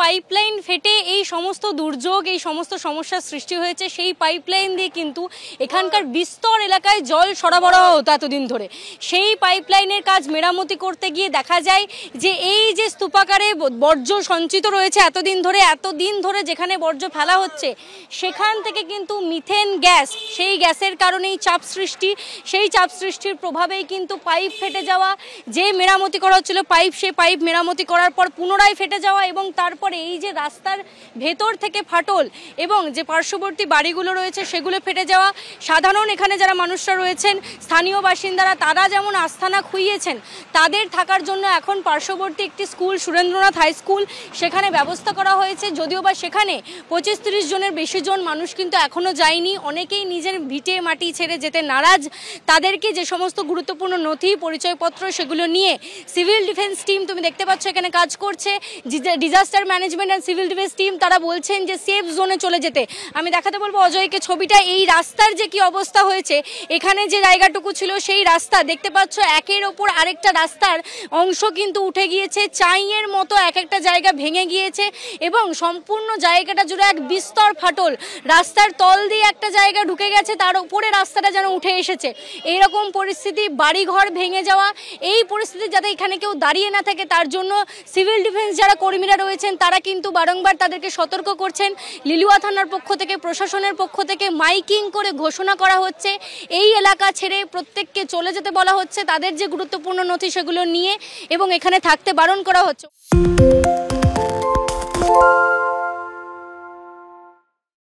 Pipeline ফেটে এই সমস্ত দুর্যোগ এই সমস্ত সমস্যার সৃষ্টি হয়েছে। সেই পাইপলাইন দিয়ে কিন্তু এখানকার বিস্তর এলাকায় জল সরবরাহ হতো এতদিন ধরে। সেই পাইপলাইনের কাজ মেরামতি করতে গিয়ে দেখা যায় যে এই যে স্তূপাকারে বর্জ্য সঞ্চিত রয়েছে এতদিন ধরে যেখানে বর্জ্য ফেলা হচ্ছে সেখান থেকে কিন্তু মিথেন গ্যাস, সেই গ্যাসের কারণেই চাপ সৃষ্টি, সেই চাপ সৃষ্টির প্রভাবেই কিন্তু পাইপ ফেটে যাওয়া, যে মেরামতি করা হচ্ছিল পাইপ, সেই পাইপ মেরামতি করার পর পুনরায় ফেটে যাওয়া এবং তারপরে এই যে রাস্তার ভেতর থেকে ফাটল এবং যে পার্শ্ববর্তী বাড়িগুলো রয়েছে সেগুলো ফেটে যাওয়া। সাধারণ এখানে যারা মানুষরা রয়েছেন স্থানীয় বাসিন্দারা তারা যেমন আস্থানা খুইয়েছেন, তাদের থাকার জন্য এখন পার্শ্ববর্তী একটি স্কুল সুরেন্দ্রনাথ হাই স্কুল সেখানে ব্যবস্থা করা হয়েছে। যদিও বা সেখানে 25-30 জনের বেশি জন মানুষ কিন্তু এখনও যায়নি। অনেকেই নিজের ভিটে মাটি ছেড়ে যেতে নারাজ। তাদেরকে যে সমস্ত গুরুত্বপূর্ণ নথি পরিচয়পত্র সেগুলো নিয়ে সিভিল ডিফেন্স টিম তুমি দেখতে পাচ্ছ এখানে কাজ করছে। Disaster management and civil defence team তারা বলছেন যে সেফ জোনে চলে যেতে। আমি দেখাতে বলবো অজয়কে ছবিটা, এই রাস্তার যে কি অবস্থা হয়েছে। এখানে যে জায়গাটুকু ছিল সেই রাস্তা দেখতে পাচ্ছ একের ওপর আরেকটা রাস্তার অংশ কিন্তু উঠে গিয়েছে, চাইয়ের মতো এক একটা জায়গা ভেঙে গিয়েছে এবং সম্পূর্ণ জায়গাটা জুড়ে এক বিস্তর ফাটল। রাস্তার তল দিয়ে একটা জায়গা ঢুকে গেছে, তার উপরে রাস্তাটা যেন উঠে এসেছে। এইরকম পরিস্থিতি, বাড়িঘর ভেঙে যাওয়া। এই পরিস্থিতি যাতে এখানে কেউ দাঁড়িয়ে না থাকে তার জন্য সিভিল ডিফেন্স যারা কর্মীরা রয়েছেন তারা কিন্তু বারংবার তাদেরকে সতর্ক করছেন। লিলুয়া থানার পক্ষ থেকে, প্রশাসনের পক্ষ থেকে মাইকিং করে ঘোষণা করা হচ্ছে এই এলাকা ছেড়ে প্রত্যেককে চলে যেতে বলা হচ্ছে, তাদের যে গুরুত্বপূর্ণ নথি সেগুলো নিয়ে, এবং এখানে থাকতে বারণ করা হচ্ছে।